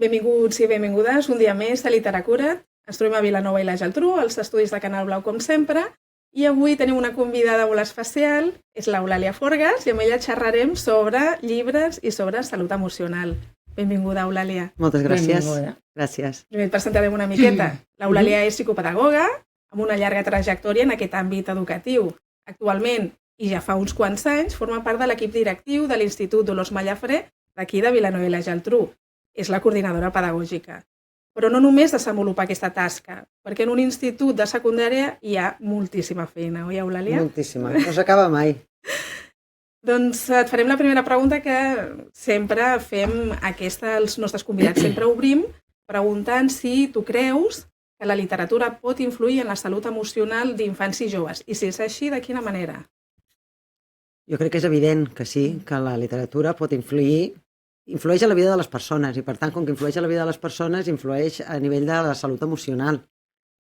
Benvinguts i benvingudes un dia més a Literacura't. Ens trobem a Vilanova i la Geltrú, als estudis de Canal Blau com sempre, i avui tenim una convidada molt especial, és l'Eulàlia Forgas, i amb ella xerrarem sobre llibres i sobre salut emocional. Benvinguda, Eulàlia. Moltes gràcies. Benvinguda. Gràcies. Primer et presentarem una miqueta. L'Eulàlia és psicopedagoga, amb una llarga trajectòria en aquest àmbit educatiu. Actualment, i ja fa uns quants anys, forma part de l'equip directiu de l'Institut Dolors Mallafré d'aquí de Vilanova i la Geltrú. És la coordinadora pedagògica. Però no només desenvolupar aquesta tasca, perquè en un institut de secundària hi ha moltíssima feina, oi, Eulàlia? Moltíssima. No s'acaba mai. Doncs et farem la primera pregunta que sempre fem als nostres convidats. Sempre obrim preguntant si tu creus que la literatura pot influir en la salut emocional d'infants i joves. I si és així, de quina manera? Jo crec que és evident que sí, que la literatura pot influeix a la vida de les persones i, per tant, com que influeix a la vida de les persones, influeix a nivell de la salut emocional.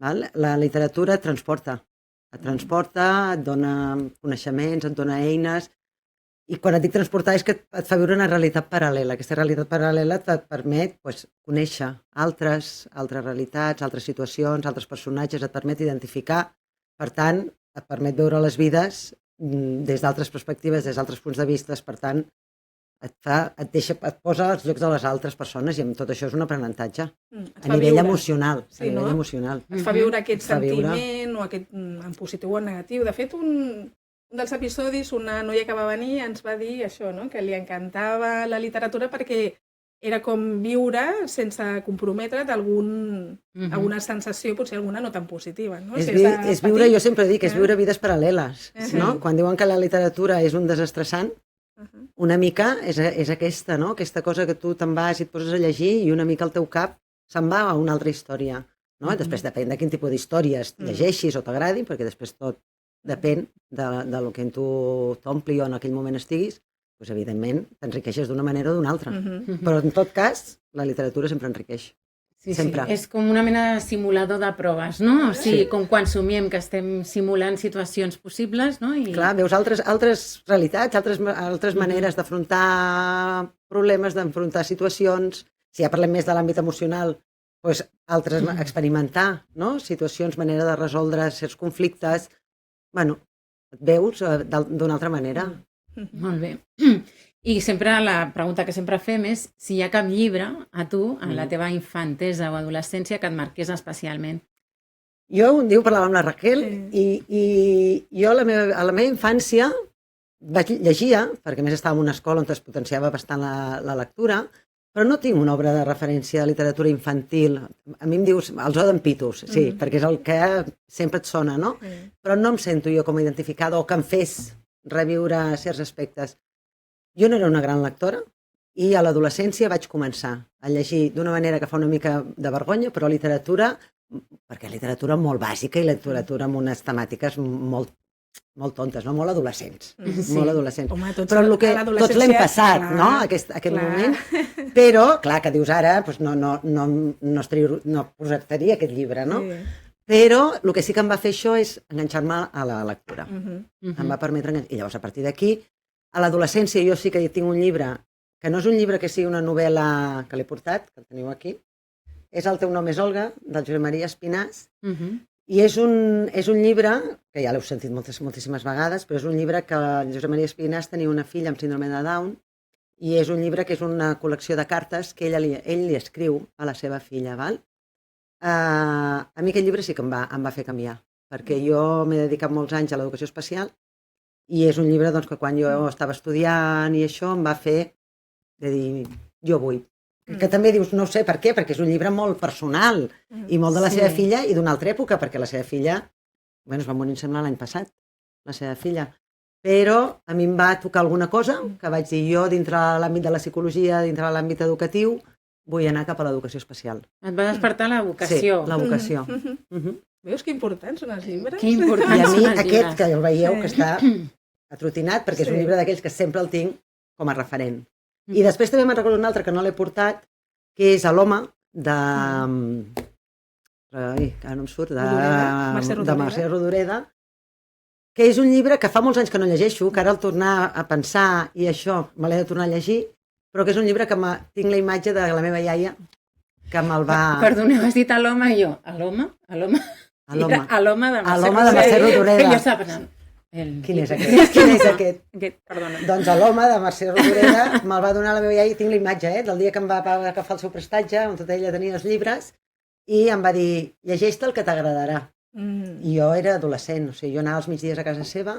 Val? La literatura et transporta, et dona coneixements, et dona eines, i quan et dic transportar és que et fa viure una realitat paral·lela. Aquesta realitat paral·lela et permet conèixer altres realitats, altres situacions, altres personatges, et permet identificar, per tant, et permet veure les vides des d'altres perspectives, des d'altres punts de vista, per tant, et posa als llocs de les altres persones, i amb tot això és un aprenentatge a nivell emocional. Sí, no? Et fa viure aquest sentiment, o aquest en positiu o en negatiu. De fet, un dels episodis, una noia que va venir ens va dir això, no? Que li encantava la literatura perquè era com viure sense comprometre't alguna sensació, potser alguna no tan positiva. No? És viure, jo sempre dic, és viure vides paral·leles. No? Quan diuen que la literatura és un desestressant, una mica és aquesta, no? Aquesta cosa que tu te'n vas i et poses a llegir i una mica el teu cap se'n va a una altra història. No? Després depèn de quin tipus d'històries llegeixis o t'agradin, perquè després tot depèn del que en tu t'ompli o en aquell moment estiguis, doncs evidentment t'enriqueixes d'una manera o d'una altra. Però en tot cas, la literatura sempre enriqueix. Sí, sempre. Sí. És com una mena de simulador de proves, no? O sigui, com quan somiem que estem simulant situacions possibles, no? I... Clar, veus altres realitats, altres maneres d'afrontar problemes, d'afrontar situacions. Si ja parlem més de l'àmbit emocional, doncs experimentar, no? Situacions, manera de resoldre certs conflictes. Bueno, et veus d'una altra manera. Molt bé. I sempre la pregunta que sempre fem és si hi ha cap llibre a tu, en la teva infantesa o adolescència, que et marqués especialment. Jo un dia parlava amb la Raquel i jo a la meva infància llegia, perquè a més estava en una escola on es potenciava bastant la lectura, però no tinc una obra de referència de literatura infantil. A mi em dius els Oden Pitos, sí, perquè és el que sempre et sona, no? Però no em sento jo com a identificada o que em fes reviure certs aspectes. Jo no era una gran lectora i a l'adolescència vaig començar a llegir d'una manera que fa una mica de vergonya, però literatura, perquè literatura molt bàsica i literatura amb unes temàtiques molt tontes, no? Molt adolescents. Molt adolescents. Home, però tots l'hem passat, clar, no? Aquest moment. Però, clar, que dius ara, doncs no posaria aquest llibre, no? Sí. Però el que sí que em va fer això és enganxar-me a la lectura. Em va permetre enganxar. I llavors, a partir d'aquí, a l'adolescència jo sí que tinc un llibre, que no és un llibre que sigui una novel·la que l'he portat, que el teniu aquí, és El teu nom és Olga, del Josep Maria Espinàs, i és un llibre, que ja l'heu sentit moltíssimes vegades, però és un llibre que el Josep Maria Espinàs tenia una filla amb síndrome de Down, i és un llibre que és una col·lecció de cartes que ell li escriu a la seva filla, val? A mi aquest llibre sí que em va fer canviar, perquè jo m'he dedicat molts anys a l'educació especial i és un llibre doncs, que quan jo estava estudiant i això em va fer de dir, jo vull. Que també dius, no sé per què, perquè és un llibre molt personal i molt de la seva filla i d'una altra època, perquè la seva filla, es va morir, em sembla, l'any passat, la seva filla. Però a mi em va tocar alguna cosa que vaig dir jo dintre l'àmbit de la psicologia, dintre l'àmbit educatiu, vull anar cap a l'educació especial. Et va despertar la vocació. Sí, la vocació. Veus que importants són els llibres? Que importants són els llibres. I a mi aquest, llibres. que el veieu, que està atrotinat, perquè és un llibre d'aquells que sempre el tinc com a referent. I després també me'n recordo un altre que no l'he portat, que és l'home de... que no em surt, de Mercè Rodoreda, que és un llibre que fa molts anys que no llegeixo, que ara al tornar a pensar i això me l'he de tornar a llegir, però que és un llibre que tinc la imatge de la meva iaia que me'l va... Perdoneu, has dit a l'home i jo. A l'home? A l'home? A l'home. A l'home de A l'home de Mercè Rodoreda. Que jo estava pensant... Quin és aquest? Quin és aquest? Perdona. Doncs a l'home de Mercè Rodoreda me'l va donar la meva iaia, i tinc la imatge, del dia que em va agafar el seu prestatge, on tota ella tenia els llibres, i em va dir, llegeix-te el que t'agradarà. I jo era adolescent, o sigui, jo anava als migdies a casa seva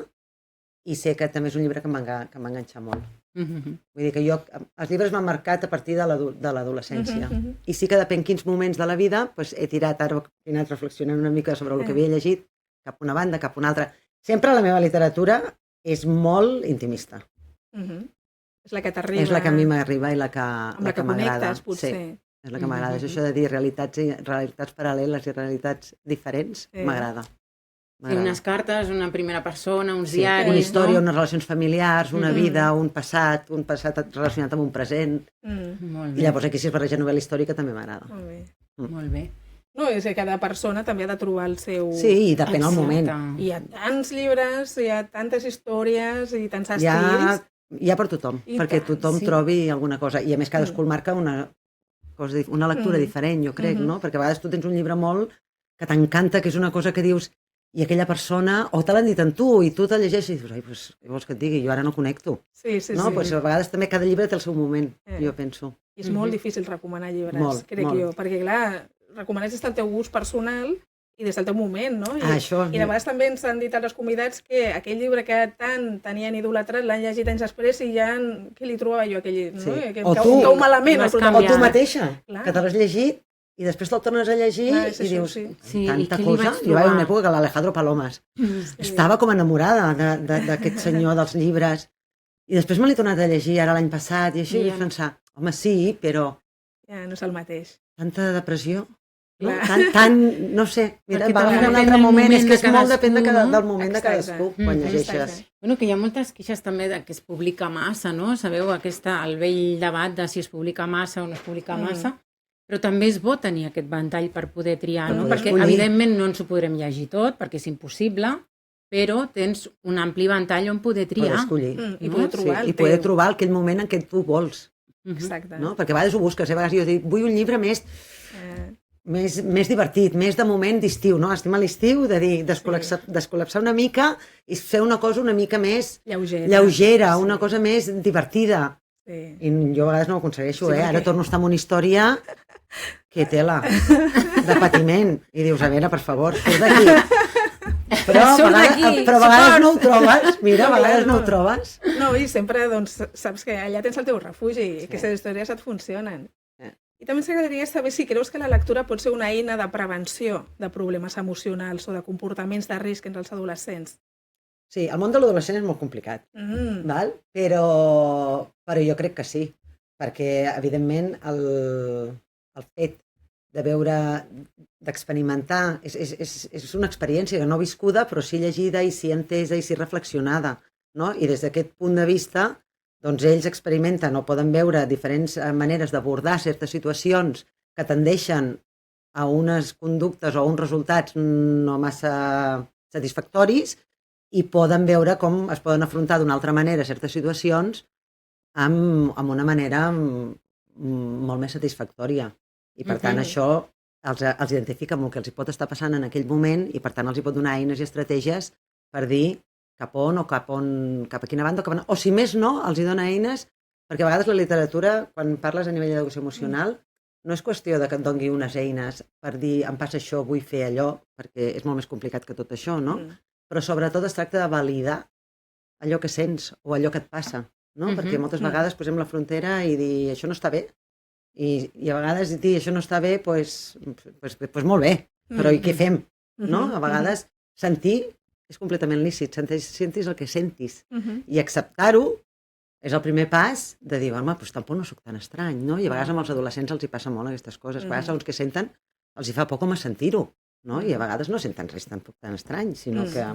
i sé que també és un llibre que em va enganxar molt. Vull dir que jo, els llibres m'han marcat a partir de l'adolescència. I sí que depèn quins moments de la vida, doncs he tirat, ara he anat reflexionant una mica sobre el que havia llegit, cap una banda, cap una altra. Sempre la meva literatura és molt intimista. És la que t'arriba. És la que a mi m'arriba i la que amb la que m'agrada. connectes, potser. Sí, és la que m'agrada. És això de dir realitats paral·leles i realitats diferents, m'agrada. Sí, unes cartes, una primera persona, uns diaris... Una història, unes relacions familiars, una vida, un passat relacionat amb un present. I llavors aquí si es barreja novel·la històrica també m'agrada. Molt bé. No, és que cada persona també ha de trobar el seu... Sí, i depèn del moment. Hi ha tants llibres, hi ha tantes històries i tants estils... Hi ha per tothom, perquè tothom trobi alguna cosa. I a més cadascú el marca una lectura diferent, jo crec, no? Perquè a vegades tu tens un llibre molt que t'encanta, que és una cosa que dius i aquella persona, o te l'han dit en tu, i tu te llegeixes i dius, ai, doncs, què vols que et digui? Jo ara no connecto. Sí. No? Pues a vegades també cada llibre té el seu moment, jo penso. I és molt difícil recomanar llibres, crec jo, perquè clar, recomanes des del teu gust personal i des del teu moment, no? I de vegades també ens han dit als convidats que aquell llibre que tant tenien idolatrat l'han llegit anys després i ja... Què li trobava jo aquell llibre? No? Que cau malament. O tu mateixa, que te l'has llegit i després te'l tornes a llegir i dius, tanta cosa. Jo vaig una època que l'Alejandro Palomas estava com enamorada d'aquest senyor dels llibres i després me l'he tornat a llegir ara l'any passat i així vaig pensar, home, sí, però... Ja, no és el mateix. Tanta depressió. No? No sé, mira, va en un altre moment, és que és molt depèn del moment de cadascú quan llegeixes. Bueno, que hi ha moltes queixes també de que es publica massa, no? Sabeu, el vell debat de si es publica massa o no es publica massa, però també és bo tenir aquest ventall per poder triar, no? Perquè evidentment no ens ho podrem llegir tot, perquè és impossible, però tens un ampli ventall on poder triar. Poder escollir. I poder trobar aquell moment en què tu vols. Exacte. Perquè a vegades ho busques, a vegades jo dic, vull un llibre més divertit, més de moment d'estiu, no? Estem a l'estiu, de dir, descol·lapsar una mica i fer una cosa una mica més lleugera, una cosa més divertida. I jo a vegades no ho aconsegueixo, ara torno a estar en una història que tela de patiment. I dius, a veure, per favor, surt d'aquí. Però a vegades no ho trobes, mira, a vegades no ho trobes. No, i sempre, doncs, saps que allà tens el teu refugi i que aquestes històries et funcionen. I també ens agradaria saber si creus que la lectura pot ser una eina de prevenció de problemes emocionals o de comportaments de risc entre els adolescents. Sí, el món de l'adolescent és molt complicat, val? Però jo crec que sí, perquè, evidentment, el fet de veure, d'experimentar, és una experiència que no viscuda, però sí llegida i sí entesa i sí reflexionada, no? I des d'aquest punt de vista, doncs ells experimenten o poden veure diferents maneres d'abordar certes situacions que tendeixen a unes conductes o a uns resultats no massa satisfactoris i poden veure com es poden afrontar d'una altra manera certes situacions amb una manera molt més satisfactòria. I per tant això els identifica amb el que els hi pot estar passant en aquell moment i per tant els hi pot donar eines i estratègies per dir cap on o cap a quina banda o si més no, els hi dona eines perquè a vegades la literatura, quan parles a nivell d'educació emocional, no és qüestió de que et doni unes eines per dir em passa això, vull fer allò, perquè és molt més complicat que tot això, no? Però sobretot es tracta de validar allò que sents o allò que et passa, no? Perquè moltes vegades posem la frontera i dir això no està bé i a vegades dir això no està bé, doncs molt bé, però i què fem? No? A vegades sentir és completament lícit, sentis el que sentis i acceptar-ho és el primer pas de dir, home, doncs tampoc no soc tan estrany, no? I a vegades amb els adolescents els hi passa molt aquestes coses, a vegades segons que senten els hi fa por com a sentir-ho, no? I a vegades no senten res tan estrany, sinó que...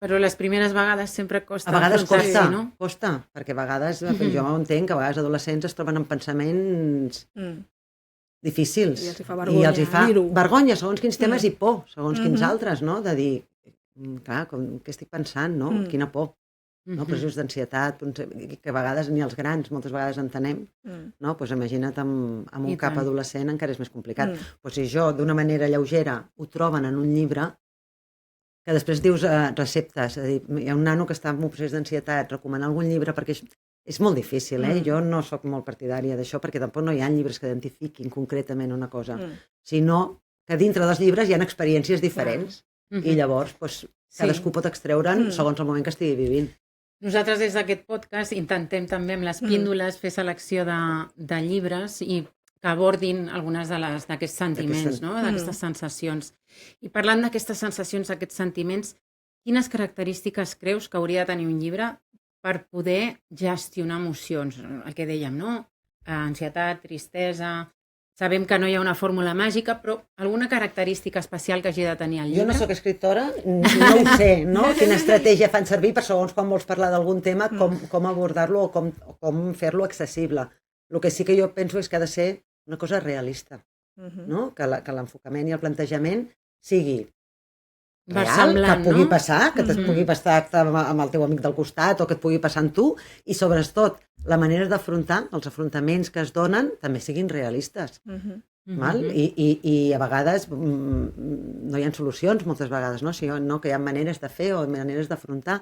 Però les primeres vegades sempre costa. A vegades costa, perquè a vegades, jo entenc que a vegades adolescents es troben amb pensaments difícils. I els hi fa vergonya, segons quins temes i por, segons quins altres, no? De dir, clar, què estic pensant, no? Quina por. no? Processos d'ansietat, que a vegades ni els grans moltes vegades entenem, no? Pues imagina't amb un cap adolescent encara és més complicat. Pues si jo, d'una manera lleugera, ho troben en un llibre, que després dius receptes, és a dir, hi ha un nano que està en un procés d'ansietat, recomanar algun llibre, perquè és molt difícil, jo no sóc molt partidària d'això, perquè tampoc no hi ha llibres que identifiquin concretament una cosa, sinó que dintre dels llibres hi ha experiències diferents, i llavors cadascú pot extreure'n segons el moment que estigui vivint. Nosaltres des d'aquest podcast intentem també amb les píndoles fer selecció de llibres i que abordin algunes d'aquests sentiments, no? D'aquestes sensacions. I parlant d'aquestes sensacions, d'aquests sentiments, quines característiques creus que hauria de tenir un llibre per poder gestionar emocions? El que dèiem, no? Ansietat, tristesa... Sabem que no hi ha una fórmula màgica, però alguna característica especial que hagi de tenir el llibre? Jo no sóc escriptora, no ho sé, no? Quina estratègia fan servir per segons quan vols parlar d'algun tema, com abordar-lo o com fer-lo accessible. El que sí que jo penso és que ha de ser una cosa realista, no? Que l'enfocament i el plantejament sigui real, que pugui passar, que et pugui passar amb el teu amic del costat o que et pugui passar amb tu, i sobretot la manera d'afrontar, els afrontaments que es donen, també siguin realistes. I a vegades no hi ha solucions, moltes vegades, no? Que hi ha maneres de fer o maneres d'afrontar,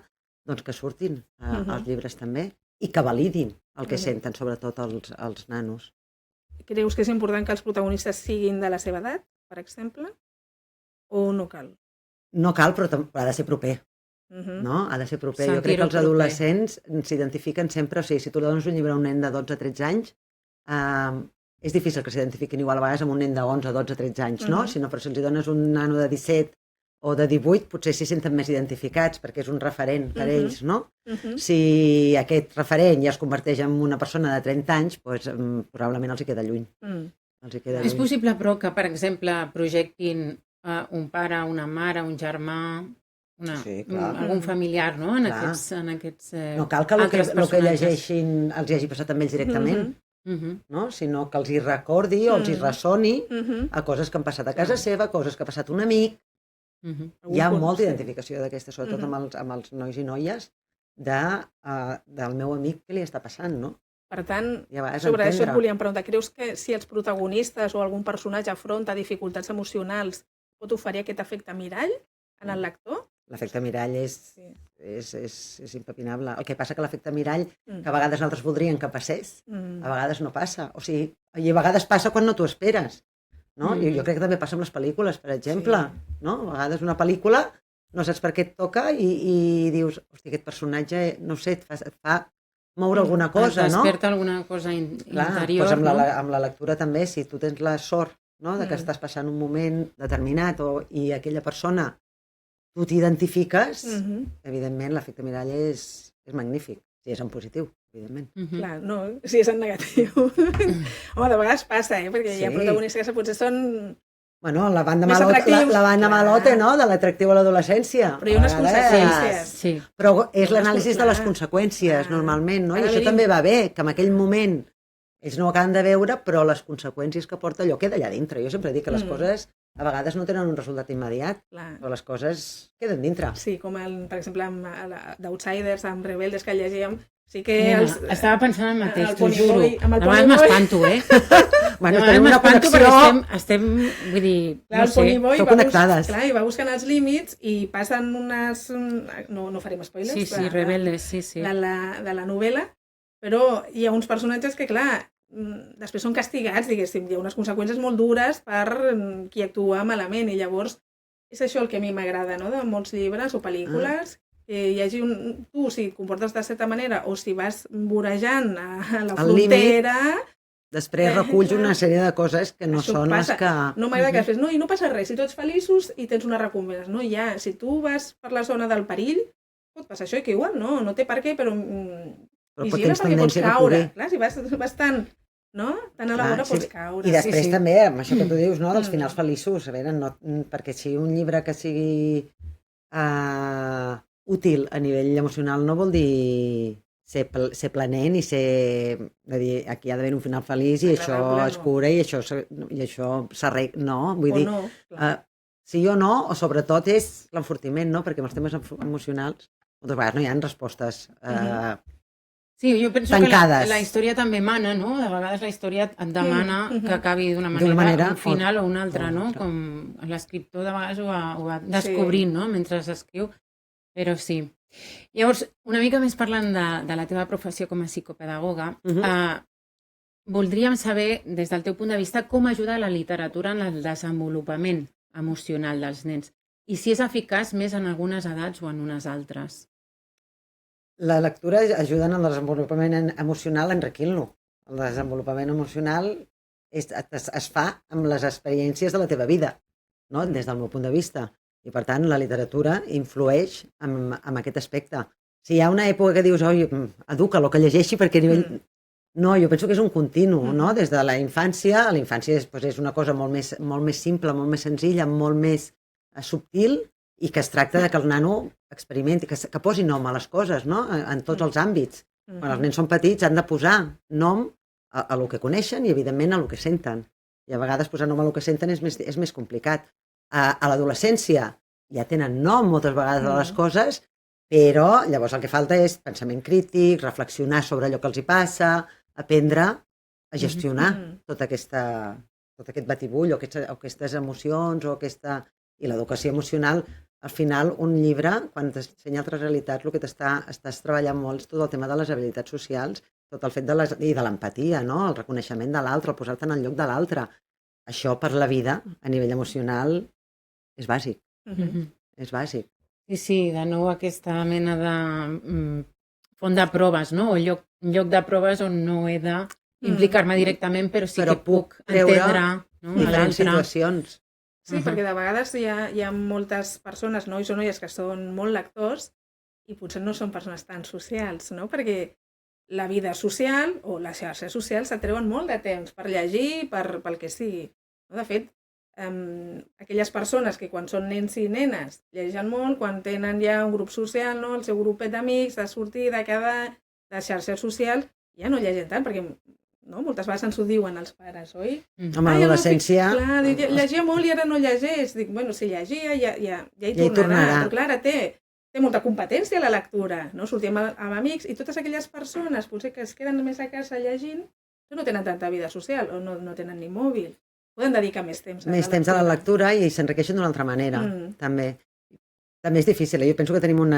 doncs que surtin els llibres també i que validin el que senten, sobretot els nanos. Creus que és important que els protagonistes siguin de la seva edat, per exemple? O no cal? No cal, però ha de ser proper. No? Ha de ser proper. Jo crec que els adolescents s'identifiquen sempre, o sigui, si tu li dones un llibre a un nen de 12-13 anys, és difícil que s'identifiquin igual a vegades amb un nen de 11, 12, 13 anys, no? Però si els dones un nano de 17 o de 18, potser s'hi senten més identificats, perquè és un referent per ells, no? Si aquest referent ja es converteix en una persona de 30 anys, doncs probablement els hi queda lluny. És possible, però, que, per exemple, projectin un pare, una mare, un germà... algun familiar, no? En aquests no cal que el que llegeixin els hagi passat amb ells directament, sinó que els hi recordi o els hi ressoni a coses que han passat a casa seva, coses que ha passat un amic. Hi ha molta identificació d'aquesta, sobretot amb els nois i noies, del meu amic que li està passant, no? Per tant, sobre això et volíem preguntar, creus que si els protagonistes o algun personatge afronta dificultats emocionals pot oferir aquest efecte mirall en el lector? L'efecte mirall és impepinable. El que passa que l'efecte mirall, que a vegades nosaltres voldríem que passés, a vegades no passa. O sigui, i a vegades passa quan no t'ho esperes. Jo crec que també passa amb les pel·lícules, per exemple. A vegades una pel·lícula no saps per què et toca i dius, hosti, aquest personatge, no sé, et fa moure alguna cosa, no? Desperta alguna cosa interior. Amb la lectura també, si tu tens la sort de que estàs passant un moment determinat i aquella persona tu t'identifiques, evidentment l'efecte mirall és magnífic, si és en positiu, evidentment. Clar, no, si és en negatiu. Home, de vegades passa, perquè hi ha protagonistes que potser són... Bueno, la banda malota, no?, de l'atractiu a l'adolescència. Però hi ha unes conseqüències. Però és l'anàlisi de les conseqüències, normalment, no? I això també va bé, que en aquell moment ells no ho acaben de veure, però les conseqüències que porta allò queda allà dintre. Jo sempre dic que les coses a vegades no tenen un resultat immediat, però les coses queden dintre. Sí, com per exemple d'Outsiders, amb Rebeldes que llegíem, sí que... Estava pensant el mateix, t'ho juro. A vegades m'espanto, Bueno, tenim una connexió... Estem, vull dir, no sé, sou connectades. Clar, i va buscant els límits i passen unes... No farem spoilers. Sí, Rebeldes, sí. De la novel·la, però hi ha uns personatges que, clar, després són castigats, diguéssim, hi ha unes conseqüències molt dures per qui actua malament, i llavors és això el que a mi m'agrada, no?, de molts llibres o pel·lícules, que hi hagi tu, si et comportes de certa manera o si vas vorejant a la frontera... Després reculls una sèrie de coses que no són les que... No m'agrada que després, no, i no passa res, si tots feliços i tens una recompensa, no, ja, si tu vas per la zona del perill, pot passar això, i que igual no té per què, però vigila perquè pots caure. Clar, si vas tan... No? Tant a la vora pots caure. I després també, amb això que tu dius, no? Dels finals feliços, a veure, perquè si un llibre que sigui útil a nivell emocional no vol dir ser planent i ser... dir, aquí ha d'haver un final feliç i això es cura i això s'arregla. No, vull dir... Sí o no, o sobretot és l'enfortiment, no? Perquè amb els temes emocionals moltes vegades no hi ha respostes Sí, jo penso tancades. que la història també mana, no? De vegades la història et demana que acabi d'una D'una manera, manera un final o una o altra, una no? altra. Com l'escriptor de vegades ho va descobrint, no? Mentre s'escriu, però sí. Llavors, una mica més parlant de la teva professió com a psicopedagoga, voldríem saber, des del teu punt de vista, com ajuda la literatura en el desenvolupament emocional dels nens i si és eficaç més en algunes edats o en unes altres. La lectura ajuda en el desenvolupament emocional enriquint-lo. El desenvolupament emocional es fa amb les experiències de la teva vida, no? Des del meu punt de vista. I, per tant, la literatura influeix en aquest aspecte. Si hi ha una època que dius, oi, educa-lo, que llegeixi perquè a nivell... No, jo penso que és un continu, no? Des de la infància, la infància és una cosa molt més simple, molt més senzilla, molt més subtil, i que es tracta de que el nano experimenti, que posi nom a les coses, no? En tots els àmbits. Quan els nens són petits han de posar nom a lo que coneixen i, evidentment, a lo que senten. I a vegades posar nom a lo que senten és més complicat. A l'adolescència ja tenen nom moltes vegades a les coses, però llavors el que falta és pensament crític, reflexionar sobre allò que els hi passa, aprendre a gestionar tot aquest batibull o aquestes emocions i l'educació emocional. Al final, un llibre, quan t'ensenya altres realitats, el que estàs treballant molt és tot el tema de les habilitats socials, tot el fet i de l'empatia, no? El reconeixement de l'altre, el posar-te en el lloc de l'altre. Això per la vida, a nivell emocional, és bàsic. És bàsic. Sí, de nou aquesta mena de font de proves, no? O lloc de proves on no he d'implicar-me directament, però sí que puc entendre diferents situacions. Sí, perquè de vegades hi ha moltes persones, nois o noies, que són molt lectors i potser no són persones tan socials, no? Perquè la vida social o les xarxes socials s'atreuen molt de temps per llegir, pel que sigui. De fet, aquelles persones que quan són nens i nenes llegeixen molt, quan tenen ja un grup social, no? El seu grupet d'amics, de sortir, de quedar, de xarxes socials, ja no llegeixen tant, perquè moltes vegades ens ho diuen els pares, oi? Amb l'adolescència... Clar, llegia molt i ara no llegeix. Dic, bueno, si llegia ja hi tornarà. Però clar, ara té molta competència a la lectura, no? Sortim amb amics i totes aquelles persones potser que es queden més a casa llegint no tenen tanta vida social o no tenen ni mòbil. Poden dedicar més temps a la lectura i s'enriqueixen d'una altra manera, també. També és difícil, jo penso que tenim un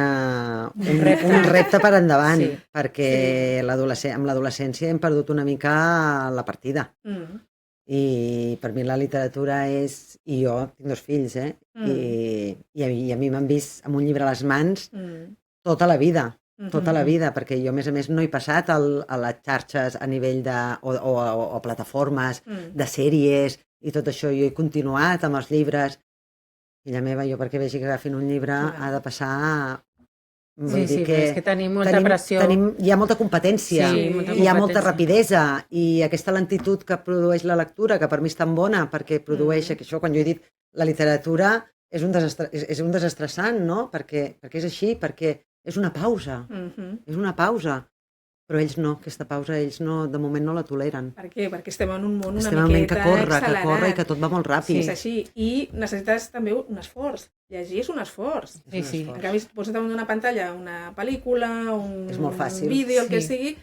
repte per endavant, perquè amb l'adolescència hem perdut una mica la partida. I per mi la literatura és... I jo tinc 2 fills, i a mi m'han vist amb un llibre a les mans tota la vida, perquè jo, a més, no he passat a les xarxes a nivell o plataformes de sèries i tot això. Jo he continuat amb els llibres. Filla meva, jo perquè vegi que agafin un llibre ha de passar... Sí, és que tenim molta pressió. Hi ha molta competència, hi ha molta rapidesa, i aquesta lentitud que produeix la lectura, que per mi és tan bona, perquè produeix això, quan jo he dit la literatura és un desestressant, no? Perquè és així, perquè és una pausa, però ells no, aquesta pausa, ells no, de moment no la toleren. Per què? Perquè estem en un món una miqueta accelerat. Que corre i que tot va molt ràpid. Sí, és així. I necessites també un esforç. Llegir és un esforç. Sí. En canvi, pots damunt d'una pantalla, una pel·lícula, un vídeo, el que sigui,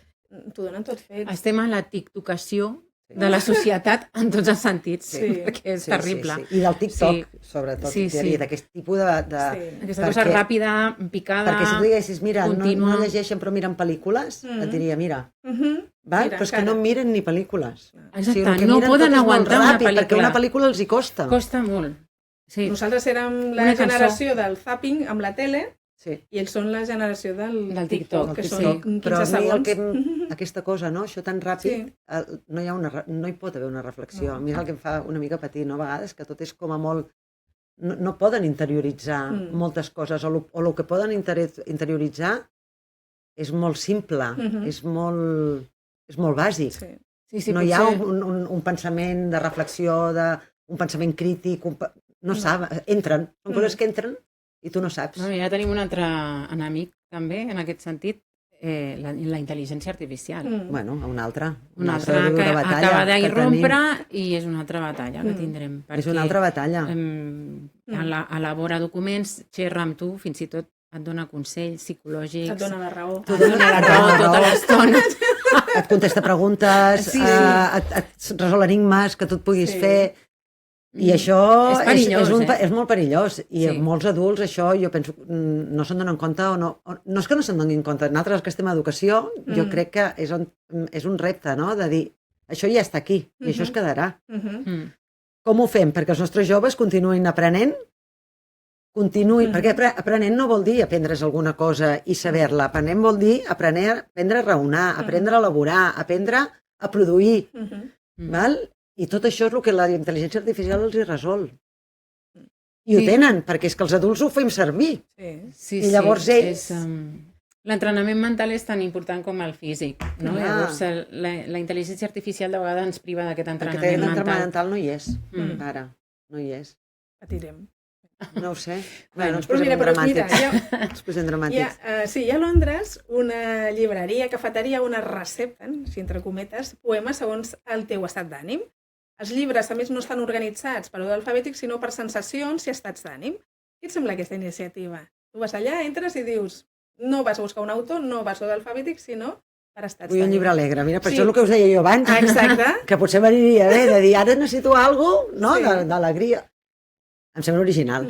t'ho donen tot fet. Estem a la tiktokació de la societat en tots els sentits, perquè és terrible. I del TikTok, sobretot, d'aquest tipus de... Aquesta cosa ràpida, picada, perquè si tu diguessis, mira, no llegeixen però miren pel·lícules, et diria, mira, però és que no miren ni pel·lícules. Exacte, no poden aguantar una pel·lícula. Perquè una pel·lícula els hi costa. Costa molt. Nosaltres érem la generació del zapping amb la tele, i ells són la generació del TikTok, que són 15 segons. Aquesta cosa, no? Això tan ràpid, no hi pot haver una reflexió. A mi és el que em fa una mica patir, no? A vegades, que tot és com a molt... No poden interioritzar moltes coses, o el que poden interioritzar és molt simple, és molt bàsic. No hi ha un pensament de reflexió, un pensament crític, no saben, entren, són coses que entren i tu no saps. Ja tenim un altre enemic, també, en aquest sentit, la intel·ligència artificial. Bueno, una altra que acaba d'irrompre i és una altra batalla que tindrem. És una altra batalla. Elabora documents, xerra amb tu, fins i tot et dona consells psicològics. Et dona la raó. Et dona la raó tota l'estona. Et contesta preguntes, Sí. et resol enigmes que tu et puguis fer. I això És perillós, és molt perillós. I Sí. molts adults, això, jo penso, no se'n donen compte o no. No és que no se'n donin compte. Nosaltres que estem a educació, jo crec que és un repte, no?, de dir, això ja està aquí, i això es quedarà. Com ho fem? Perquè els nostres joves continuïn aprenent, perquè aprenent no vol dir aprendre's alguna cosa i saber-la. Aprenent vol dir aprendre a raonar, aprendre a elaborar, aprendre a produir. Val? I tot això és el que la intel·ligència artificial els hi resol. I ho tenen, perquè és que els adults ho fem servir. Sí, I llavors ells... L'entrenament mental és tan important com el físic, no? Llavors, la intel·ligència artificial de vegades ens priva d'aquest entrenament mental. L'entrenament mental no hi és, ara. No hi és. Patirem. No ho sé. Bueno, ens Però posem mira, dramàtics. ens posem dramàtics. Sí, hi ha a Londres una llibreria, cafeteria, on es recepten, si entre cometes, poemes segons el teu estat d'ànim. Els llibres, a més, no estan organitzats per ordre alfabètic, sinó per sensacions i estats d'ànim. Què et sembla aquesta iniciativa? Tu vas allà, entres i dius, no vas a buscar un autor, no vas a ordre alfabètic, sinó per estats d'ànim. Vull un llibre alegre. Mira, per això és el que us deia jo abans. Exacte. Que potser m'aniria bé de dir, ara necessito alguna cosa, no?, d'alegria. Em sembla original.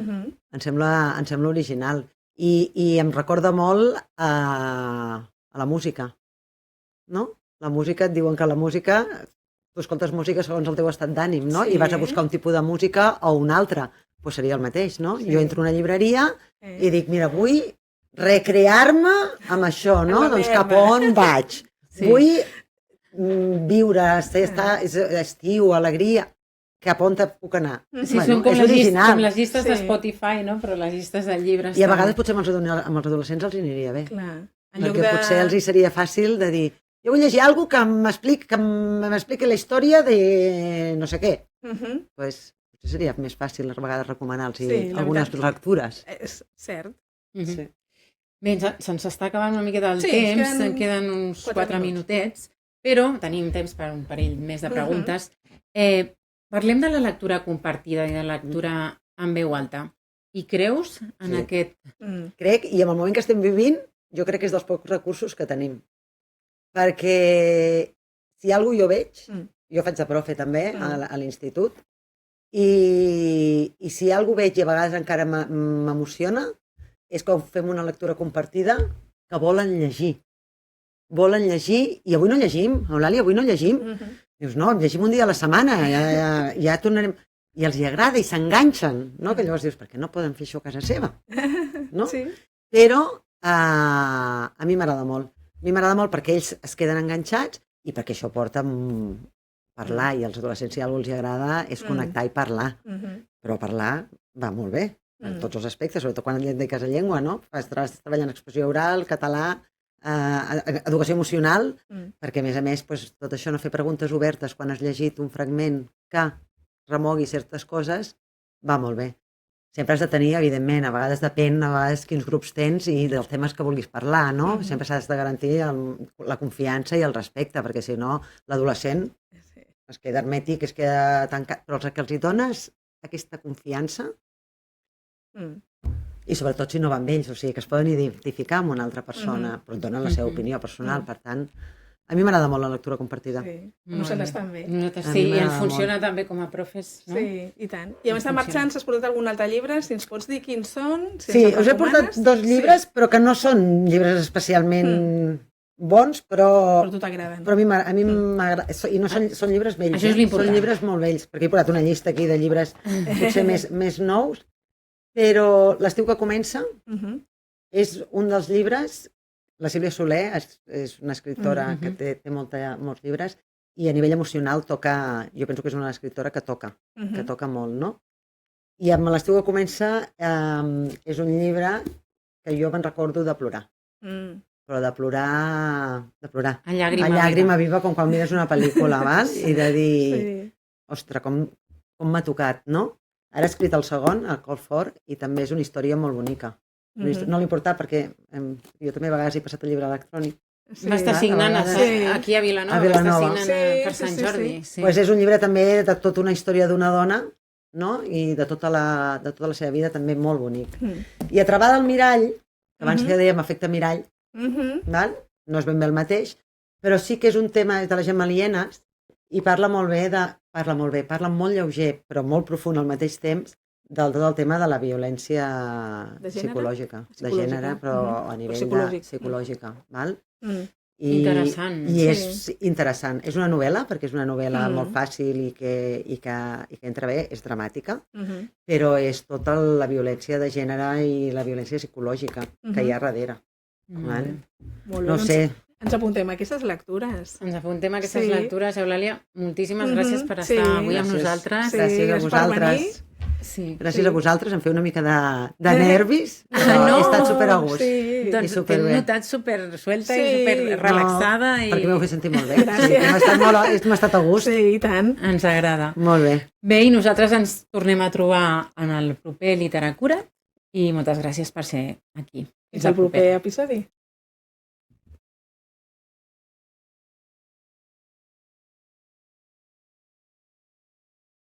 Em sembla original. I em recorda molt a la música. No? La música, et diuen que la música... Tu escoltes música segons el teu estat d'ànim, no? I vas a buscar un tipus de música o un altre. Doncs seria el mateix, no? Jo entro a una llibreria i dic, mira, vull recrear-me amb això, no? Doncs cap on vaig? Vull viure, estiu, alegria. Cap on te puc anar? Sí, són com les llistes de Spotify, no? Però les llistes de llibres... I a vegades potser amb els adolescents els aniria bé. Clar. Perquè potser els hi seria fàcil de dir jo vull llegir alguna cosa que m'expliqui la història de no sé què. Doncs seria més fàcil a vegades recomanar-los algunes lectures. És cert. Bé, se'ns està acabant una miqueta el temps, en queden uns 4 minutets, però tenim temps per un parell més de preguntes. Parlem de la lectura compartida i de la lectura en veu alta. I creus en aquest... Crec, i en el moment que estem vivint, jo crec que és dels pocs recursos que tenim. Perquè si hi ha alguna cosa jo veig, jo faig de profe també a l'institut, i si hi ha alguna cosa veig i a vegades encara m'emociona, és quan fem una lectura compartida que volen llegir. Volen llegir, i avui no llegim, Eulàlia, avui no llegim. Dius, no, llegim un dia a la setmana, ja tornarem... I els hi agrada i s'enganxen, no? Que llavors dius, per què no poden fer això a casa seva? No? Però a mi m'agrada molt. A mi m'agrada molt perquè ells es queden enganxats i perquè això porta a parlar, i als adolescents si alguna cosa els agrada és connectar i parlar. Però parlar va molt bé, en tots els aspectes, sobretot quan et dediques a llengua, no? Estàs treballant expressió oral, català, educació emocional, perquè a més, tot això, no fer preguntes obertes quan has llegit un fragment que remogui certes coses, va molt bé. Sempre has de tenir, evidentment, a vegades depèn, a vegades quins grups tens i dels temes que vulguis parlar, no? Sempre s'ha de garantir la confiança i el respecte, perquè si no, l'adolescent es queda hermètic, es queda tancat, però el que els hi dones aquesta confiança, i sobretot si no va amb ells, o sigui, que es poden identificar amb una altra persona, però et donen la seva opinió personal, per tant... A mi m'agrada molt la lectura compartida. No se n'estan bé. Sí, i ens funciona també com a profes, no? Sí, i tant. I a més de marxants has portat algun altre llibre? Si ens pots dir quins són? Sí, us he portat 2 llibres, però que no són llibres especialment bons, però... Però a tu t'agraden. Però a mi m'agrada. I no són llibres vells. Això és l'important. Són llibres molt vells, perquè he posat una llista aquí de llibres potser més nous, però l'estiu que comença és un dels llibres. La Sílvia Soler és una escriptora que té molts llibres i a nivell emocional toca, jo penso que és una escriptora que toca molt, no? I amb l'estiu que comença és un llibre que jo me'n recordo de plorar. Però de plorar... A llàgrima viva, com quan mires una pel·lícula, val? I de dir, ostres, com m'ha tocat, no? Ara he escrit el segon, el Col Fort, i també és una història molt bonica. No li importa perquè jo també a vegades he passat el llibre electrònic. Va estar signant aquí a Vilanova, va estar signant per Sant Jordi. Pues és un llibre també de tota una història d'una dona, no? I de tota la seva vida també molt bonic. I a Travada al mirall, que abans que dèiem efecte mirall, val? No és ben bé el mateix, però sí que és un tema de les Gemma Lienas i parla molt molt lleuger, però molt profund al mateix temps, del tot el tema de la violència psicològica, de gènere, però a nivell psicològica. Val? Interessant. I és interessant. És una novel·la, perquè és una novel·la molt fàcil i que entra bé, és dramàtica, però és tota la violència de gènere i la violència psicològica que hi ha darrere. Molt bé, no sé. Ens apuntem a aquestes lectures. Ens apuntem a aquestes lectures. Eulàlia, moltíssimes gràcies per estar avui amb nosaltres. Gràcies a vosaltres. Gràcies a vosaltres, em feu una mica de nervis, però he estat super a gust. Doncs t'hem notat super suelta i super relaxada. Perquè m'heu fet sentir molt bé. M'ha estat a gust. Sí, i tant. Ens agrada. Molt bé. Bé, i nosaltres ens tornem a trobar en el proper Literacura i moltes gràcies per ser aquí. Fins al proper episodi.